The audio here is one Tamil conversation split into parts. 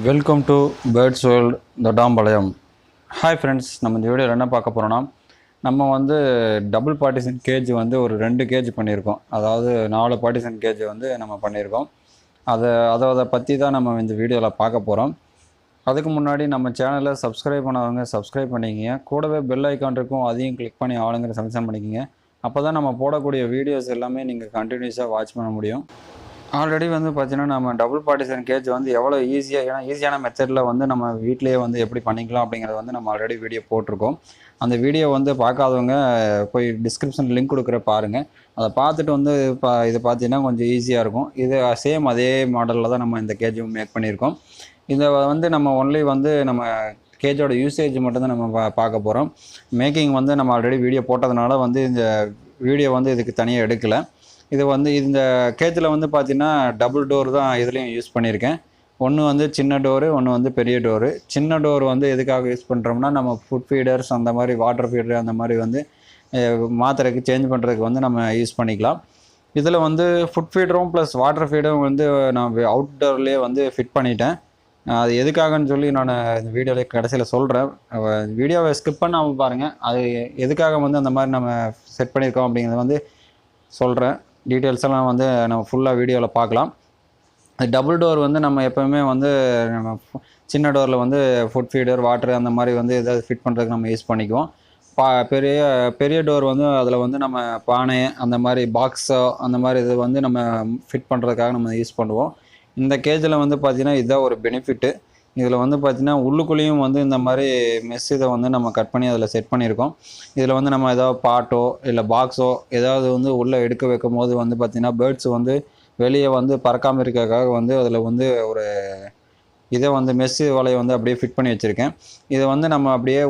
Welcome to Birds World Doddampalayam. Hi friends, நம்ம இந்த வீடியோவில் என்ன பார்க்க போகிறோம்னா நம்ம வந்து டபுள் பார்ட்டிஷன் கேஜ் வந்து ஒரு 2 கேஜ் பண்ணியிருக்கோம். அதாவது 4 பார்ட்டிஷன் கேஜ் வந்து நம்ம பண்ணியிருக்கோம். அதை பற்றி தான் நம்ம இந்த வீடியோவில் பார்க்க போகிறோம். அதுக்கு முன்னாடி நம்ம சேனலை சப்ஸ்கிரைப் பண்ணவங்க சப்ஸ்கிரைப் பண்ணிக்கிங்க. கூடவே பெல் ஐக்கான் இருக்கும், அதையும் கிளிக் பண்ணி ஆளுங்கிற செலக்ஷன் பண்ணிக்கிங்க. அப்போ தான் நம்ம போடக்கூடிய வீடியோஸ் எல்லாமே நீங்கள் கண்டினியூஸாக வாட்ச் பண்ண முடியும். ஆல்ரெடி வந்து பார்த்தீங்கன்னா நம்ம டபுள் பார்ட்டிஷன் கேஜ் வந்து எவ்வளோ ஈஸியான மெத்தடில் வந்து நம்ம வீட்டிலேயே வந்து எப்படி பண்ணிக்கலாம் அப்படிங்கிறத வந்து நம்ம ஆல்ரெடி வீடியோ போட்டிருக்கோம். அந்த வீடியோ வந்து பார்க்காதவங்க போய் டிஸ்கிரிப்ஷன் லிங்க் கொடுக்குற பாருங்கள். அதை பார்த்துட்டு வந்து இது பார்த்தீங்கன்னா கொஞ்சம் ஈஸியாக இருக்கும். இது சேம் அதே மாடலில் தான் நம்ம இந்த கேஜும் மேக் பண்ணியிருக்கோம். இதை வந்து நம்ம ஒன்லி வந்து நம்ம கேஜோட யூசேஜ் மட்டும்தான் நம்ம பார்க்க போகிறோம். மேக்கிங் வந்து நம்ம ஆல்ரெடி வீடியோ போட்டதுனால வந்து இந்த வீடியோ வந்து இதுக்கு தனியாக எடுக்கலை. இது வந்து இந்த கேஜில் வந்து பார்த்திங்கன்னா டபுள் டோர் தான் இதுலேயும் யூஸ் பண்ணியிருக்கேன். ஒன்று வந்து சின்ன டோரு, ஒன்று வந்து பெரிய டோரு. சின்ன டோர் வந்து எதுக்காக யூஸ் பண்ணுறோம்னா நம்ம ஃபுட் ஃபீடர்ஸ் அந்த மாதிரி வாட்டர் ஃபீடர் அந்த மாதிரி வந்து மாத்திரைக்கு சேஞ்ச் பண்ணுறதுக்கு வந்து நம்ம யூஸ் பண்ணிக்கலாம். இதில் வந்து ஃபுட் ஃபீடரும் ப்ளஸ் வாட்டர் ஃபீடரும் வந்து நான் அவுட்டோர்லேயே வந்து ஃபிட் பண்ணிட்டேன். அது எதுக்காகன்னு சொல்லி நான் இந்த வீடியோவில் கடைசியில் சொல்கிறேன். வீடியோவை ஸ்கிப் பண்ணாமல் பாருங்கள். அது எதுக்காக வந்து அந்த மாதிரி நம்ம செட் பண்ணியிருக்கோம் அப்படிங்கிறத வந்து சொல்கிறேன். டீட்டெயில்ஸ் எல்லாம் வந்து நம்ம ஃபுல்லாக வீடியோவில் பார்க்கலாம். டபுள் டோர் வந்து நம்ம எப்போவுமே வந்து நம்ம சின்ன டோரில் வந்து ஃபுட் ஃபீடர் வாட்டர் அந்த மாதிரி வந்து எதாவது ஃபிட் பண்ணுறதுக்கு நம்ம யூஸ் பண்ணிக்குவோம். பெரிய டோர் வந்து அதில் வந்து நம்ம பானை அந்த மாதிரி பாக்ஸோ அந்த மாதிரி இது வந்து நம்ம ஃபிட் பண்ணுறதுக்காக நம்ம யூஸ் பண்ணுவோம். இந்த கேஜில் வந்து பார்த்திங்கன்னா இதுதான் ஒரு பெனிஃபிட்டு. இதில் வந்து பார்த்திங்கன்னா உள்ளுக்குள்ளேயும் வந்து இந்த மாதிரி மெஸ் இதை வந்து நம்ம கட் பண்ணி அதில் செட் பண்ணியிருக்கோம். இதில் வந்து நம்ம ஏதாவது பாட்டோ இல்லை பாக்ஸோ ஏதாவது வந்து உள்ளே எடுக்க வைக்கும் போது வந்து பார்த்திங்கன்னா பேர்ட்ஸ் வந்து வெளியே வந்து பறக்காமல் இருக்கிறதுக்காக வந்து அதில் வந்து ஒரு இதை வந்து மெஸ்ஸு வலையை வந்து அப்படியே ஃபிட் பண்ணி வச்சுருக்கேன். இதை வந்து நம்ம அப்படியே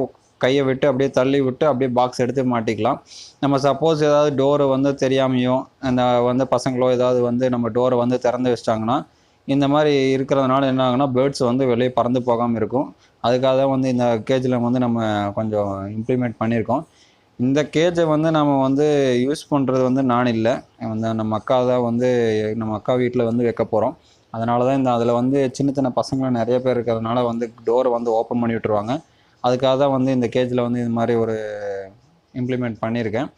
கையை விட்டு அப்படியே தள்ளி விட்டு அப்படியே பாக்ஸ் எடுத்து மாட்டிக்கலாம். நம்ம சப்போஸ் ஏதாவது டோரை வந்து தெரியாமையோ அந்த வந்து பசங்களோ ஏதாவது வந்து நம்ம டோரை வந்து திறந்து வச்சிட்டாங்கன்னா இந்த மாதிரி இருக்கிறதுனால என்ன ஆகுனா பேர்ட்ஸ் வந்து வெளியே பறந்து போகாமல் இருக்கும். அதுக்காக தான் வந்து இந்த கேஜில் வந்து நம்ம கொஞ்சம் இம்ப்ளிமெண்ட் பண்ணியிருக்கோம். இந்த கேஜை வந்து நம்ம வந்து யூஸ் பண்ணுறது வந்து நான் இல்லை, வந்து நம்ம அக்கா தான் வந்து நம்ம அக்கா வீட்டில் வந்து வைக்க போகிறோம். அதனால தான் அதில் வந்து சின்ன சின்ன பசங்களும் நிறைய பேர் இருக்கிறதுனால வந்து டோரை வந்து ஓப்பன் பண்ணி விட்டுருவாங்க. அதுக்காக தான் வந்து இந்த கேஜில் வந்து இது மாதிரி ஒரு இம்ப்ளிமெண்ட் பண்ணியிருக்கேன்.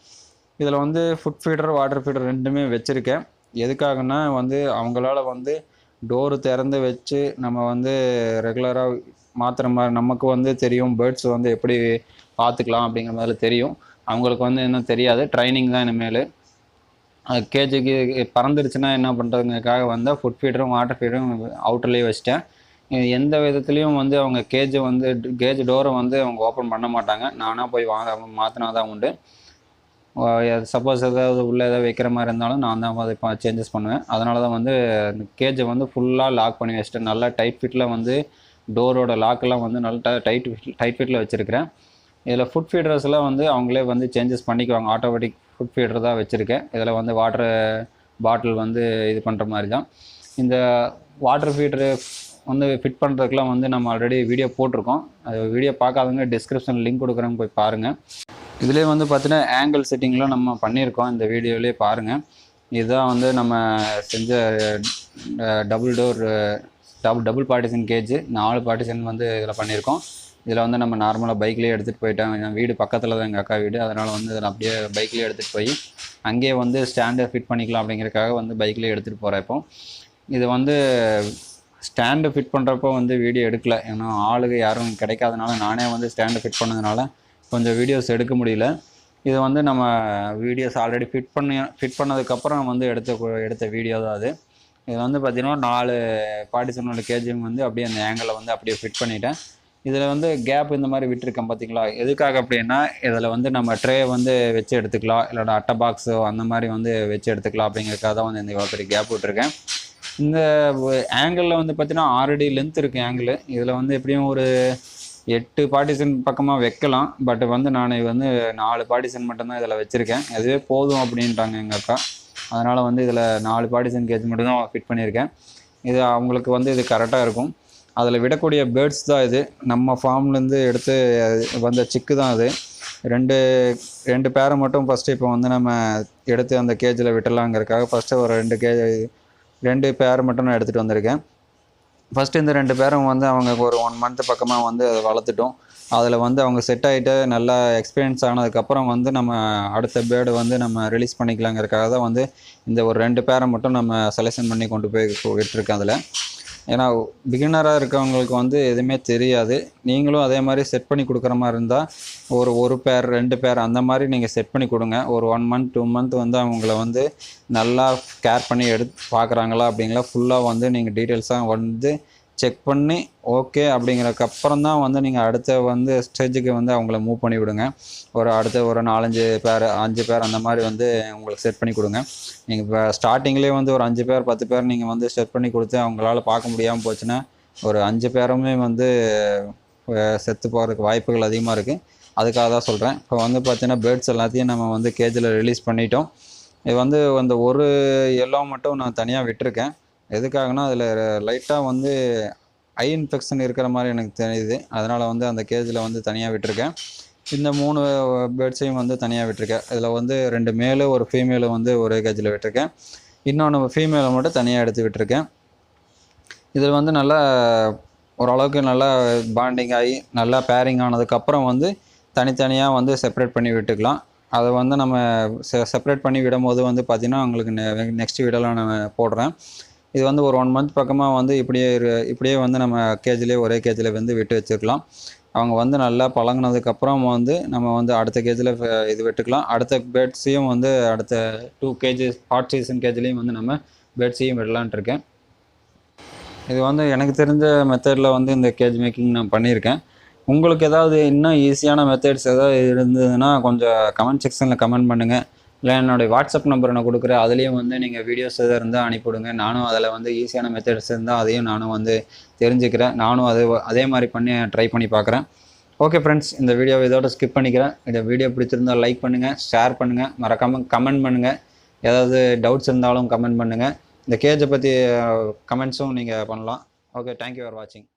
இதில் வந்து ஃபுட் ஃபீடர் வாட்டர் ஃபீடர் ரெண்டுமே வச்சுருக்கேன். எதுக்காகனா வந்து அவங்களால வந்து டோரு திறந்து வச்சு நம்ம வந்து ரெகுலராக மாற்றுற மாதிரி நமக்கு வந்து தெரியும் பேர்ட்ஸ் வந்து எப்படி பார்த்துக்கலாம் அப்படிங்கிற மாதிரி தெரியும். அவங்களுக்கு வந்து இன்னும் தெரியாது, ட்ரைனிங் தான் இனிமேல். கேஜுக்கு பறந்துருச்சுன்னா என்ன பண்ணுறதுங்கிறதுக்காக வந்து ஃபுட் ஃபீடரும் வாட்டர் ஃபீடரும் அவுட்டர்லேயே வச்சிட்டேன். எந்த விதத்துலேயும் வந்து அவங்க கேஜ் டோரை வந்து அவங்க ஓப்பன் பண்ண மாட்டாங்க. நானாக போய் மாற்றினா தான் உண்டு. சப்போஸ் ஏதாவது உள்ளே ஏதாவது வைக்கிற மாதிரி இருந்தாலும் நான் தான் அதை சேஞ்சஸ் பண்ணுவேன். அதனால தான் வந்து கேஜை வந்து ஃபுல்லாக லாக் பண்ணி வச்சுட்டேன். நல்லா டைட் ஃபிட்டில் வந்து டோரோட லாக்கெல்லாம் வந்து நல்லா டைட் ஃபிட்டில் வச்சுருக்கிறேன். இதில் ஃபுட் ஃபீடர்ஸ்லாம் வந்து அவங்களே வந்து சேஞ்சஸ் பண்ணிக்குவாங்க. ஆட்டோமேட்டிக் ஃபுட் ஃபீடர் தான் வச்சுருக்கேன். இதில் வந்து வாட்டர் பாட்டில் வந்து இது பண்ணுற மாதிரி தான். இந்த வாட்டர் ஃபீடரு வந்து ஃபிட் பண்ணுறதுக்குலாம் வந்து நம்ம ஆல்ரெடி வீடியோ போட்டிருக்கோம். அது வீடியோ பார்க்காதவங்க டிஸ்கிரிப்ஷன் லிங்க் கொடுக்குறேங்க, போய் பாருங்கள். இதுலேயே வந்து பார்த்தீங்கன்னா ஆங்கிள் செட்டிங்லாம் நம்ம பண்ணியிருக்கோம், இந்த வீடியோலேயே பாருங்கள். இதுதான் வந்து நம்ம செஞ்ச டபுள் பார்ட்டிஷன் கேஜ். 4 பார்ட்டிஷன் வந்து இதில் பண்ணியிருக்கோம். இதில் வந்து நம்ம நார்மலாக பைக்லேயே எடுத்துகிட்டு போயிட்டோம். என் வீடு பக்கத்தில் தான் எங்கள் அக்கா வீடு. அதனால் வந்து இதில் அப்படியே பைக்லேயே எடுத்துகிட்டு போய் அங்கேயே வந்து ஸ்டாண்டை ஃபிட் பண்ணிக்கலாம் அப்படிங்கிறதுக்காக வந்து பைக்லேயே எடுத்துகிட்டு போகிறப்போ இது வந்து ஸ்டாண்டு ஃபிட் பண்ணுறப்போ வந்து வீடியோ எடுக்கலை. ஏன்னா ஆளுங்க யாரும் கிடைக்காதனால நானே வந்து ஸ்டாண்டை ஃபிட் பண்ணதுனால கொஞ்சம் வீடியோஸ் எடுக்க முடியல. இது வந்து நம்ம வீடியோஸ் ஆல்ரெடி ஃபிட் பண்ணதுக்கப்புறம் வந்து எடுத்த வீடியோ தான் அது. இது வந்து பார்த்திங்கன்னா 4 பார்ட்டிஷனோட கேஜியும் வந்து அப்படியே அந்த ஆங்கிளில் வந்து அப்படியே ஃபிட் பண்ணிட்டேன். இதில் வந்து கேப் இந்த மாதிரி விட்டுருக்கேன் பார்த்திங்களா. எதுக்காக அப்படின்னா இதில் வந்து நம்ம ட்ரே வந்து வச்சு எடுத்துக்கலாம், இல்லைனா அட்டை பாக்ஸோ அந்த மாதிரி வந்து வச்சு எடுத்துக்கலாம் அப்படிங்கிறதுக்காக தான் வந்து இந்த இவ்வளோ பெரிய கேப் விட்டுருக்கேன். இந்த ஆங்கிளில் வந்து பார்த்திங்கன்னா 6 அடி லென்த் இருக்குது ஆங்கிள். இதில் வந்து எப்படியும் ஒரு 8 பார்ட்டிஷன் பக்கமாக வைக்கலாம். பட் வந்து நான் வந்து 4 பார்ட்டிஷன் மட்டும்தான் இதில் வச்சுருக்கேன். அதுவே போதும் அப்படின்ட்டாங்க எங்கள் அக்கா. அதனால் வந்து இதில் 4 பார்ட்டிஷன் கேஜ் மட்டும்தான் ஃபிட் பண்ணியிருக்கேன். இது அவங்களுக்கு வந்து இது கரெக்டாக இருக்கும். அதில் விடக்கூடிய பேர்ட்ஸ் தான் இது. நம்ம ஃபார்ம்லேருந்து எடுத்து வந்த சிக்கு தான் அது. ரெண்டு பேரை மட்டும் ஃபஸ்ட்டு இப்போ வந்து நம்ம எடுத்து அந்த கேஜில் விட்டுலாங்கிறதுக்காக ஃபஸ்ட்டு ஒரு 2 பேர் மட்டும் நான் எடுத்துகிட்டு வந்திருக்கேன். ஃபஸ்ட்டு இந்த 2 பேரும் வந்து அவங்க ஒரு 1 மந்த் பக்கமாக வந்து அதை வளர்த்துட்டோம். அதில் வந்து அவங்க செட் ஆகிட்டு நல்லா எக்ஸ்பீரியன்ஸ் ஆனதுக்கப்புறம் வந்து நம்ம அடுத்த பேர்டு வந்து நம்ம ரிலீஸ் பண்ணிக்கலாங்கிறதுக்காக தான் வந்து இந்த ஒரு 2 பேரை மட்டும் நம்ம செலெக்ஷன் பண்ணி கொண்டு போய் விட்டுருக்கேன் அதில். ஏன்னா பிகினராக இருக்கவங்களுக்கு வந்து எதுவுமே தெரியாது. நீங்களும் அதே மாதிரி செட் பண்ணி கொடுக்குற மாதிரி இருந்தால் ஒரு பேர் 2 பேர் அந்த மாதிரி நீங்கள் செட் பண்ணி கொடுங்க. ஒரு 1 மந்த் 2 மந்த் வந்து அவங்கள வந்து நல்லா கேர் பண்ணி பார்க்குறாங்களா அப்படிங்களா ஃபுல்லாக வந்து நீங்கள் டீட்டெயில்ஸாக வந்து செக் பண்ணி ஓகே அப்படிங்கிறதுக்கப்புறம் தான் வந்து நீங்கள் அடுத்த வந்து ஸ்டேஜுக்கு வந்து அவங்கள மூவ் பண்ணி விடுங்க. அடுத்த ஒரு 4-5 பேர் 5 பேர் அந்த மாதிரி வந்து உங்களுக்கு செட் பண்ணி கொடுங்க. நீங்கள் இப்போ ஸ்டார்டிங்லேயே வந்து ஒரு 5 பேர் 10 பேர் நீங்கள் வந்து செட் பண்ணி கொடுத்து அவங்களால பார்க்க முடியாமல் போச்சுன்னா ஒரு 5 பேருமே வந்து செத்து போகிறதுக்கு வாய்ப்புகள் அதிகமாக இருக்குது. அதுக்காக தான் சொல்கிறேன். இப்போ வந்து பார்த்தீங்கன்னா பேர்ட்ஸ் எல்லாத்தையும் நம்ம வந்து கேஜில் ரிலீஸ் பண்ணிட்டோம். இது வந்து அந்த ஒரு எல்லோ மட்டும் நான் தனியாக விட்டுருக்கேன். எதுக்காகனா அதில் லைட்டாக வந்து ஐ இன்ஃபெக்ஷன் இருக்கிற மாதிரி எனக்கு தெரியுது. அதனால் வந்து அந்த கேஜில் வந்து தனியாக விட்டுருக்கேன். இந்த 3 பேர்ட்ஸையும் வந்து தனியாக விட்டுருக்கேன். இதில் வந்து 2 மேலு ஒரு ஃபீமேலு வந்து ஒரே கேஜில் விட்டுருக்கேன். இன்னொன்று ஃபீமேலை மட்டும் தனியாக எடுத்து விட்டுருக்கேன். இதில் வந்து நல்லா ஓரளவுக்கு நல்லா பாண்டிங் ஆகி நல்லா பேரிங் ஆனதுக்கப்புறம் வந்து தனித்தனியாக வந்து செப்பரேட் பண்ணி விட்டுக்கலாம். அதை வந்து நம்ம செப்பரேட் பண்ணி விடும்போது வந்து பார்த்திங்கன்னா உங்களுக்கு நெக்ஸ்ட் வீடியோவில் நான் போடுறேன். இது வந்து ஒரு 1 மந்த் பக்கமாக வந்து இப்படியே வந்து நம்ம கேஜிலே ஒரே கேஜில் வந்து விட்டு வச்சுருக்கலாம். அவங்க வந்து நல்லா பழங்கினதுக்கப்புறம் வந்து நம்ம வந்து அடுத்த கேஜில் இது விட்டுக்கலாம். அடுத்த பேர்ட்ஸையும் வந்து அடுத்த 2 கேஜஸ் ஹாட் சீசன் கேஜ்லேயும் வந்து நம்ம பேர்ட்ஸையும் விடலான்ட்டு இருக்கேன். இது வந்து எனக்கு தெரிஞ்ச மெத்தடில் வந்து இந்த கேஜ் மேக்கிங் நான் பண்ணியிருக்கேன். உங்களுக்கு ஏதாவது இன்னும் ஈஸியான மெத்தட்ஸ் ஏதாவது இருந்ததுன்னா கொஞ்சம் கமெண்ட் செக்ஷனில் கமெண்ட் பண்ணுங்கள். இல்லை என்னுடைய வாட்ஸ்அப் நம்பரை நான் கொடுக்குறேன். அதுலேயும் வந்து நீங்கள் வீடியோஸ் எதாவது இருந்தால் அனுப்பிவிடுங்க. நானும் அதில் வந்து ஈஸியான மெத்தட்ஸ் இருந்தால் அதையும் நானும் வந்து தெரிஞ்சுக்கிறேன். நானும் அதே மாதிரி ட்ரை பண்ணி பார்க்குறேன். ஓகே ஃப்ரெண்ட்ஸ், இந்த வீடியோவை இதோட ஸ்கிப் பண்ணிக்கிறேன். இந்த வீடியோ பிடிச்சிருந்தால் லைக் பண்ணுங்கள், ஷேர் பண்ணுங்கள், மறக்காமல் கமெண்ட் பண்ணுங்கள். ஏதாவது டவுட்ஸ் இருந்தாலும் கமெண்ட் பண்ணுங்கள். இந்த கேஜை பற்றி கமெண்ட்ஸும் நீங்கள் பண்ணலாம். ஓகே, தேங்க்யூ ஃபார் வாட்சிங்.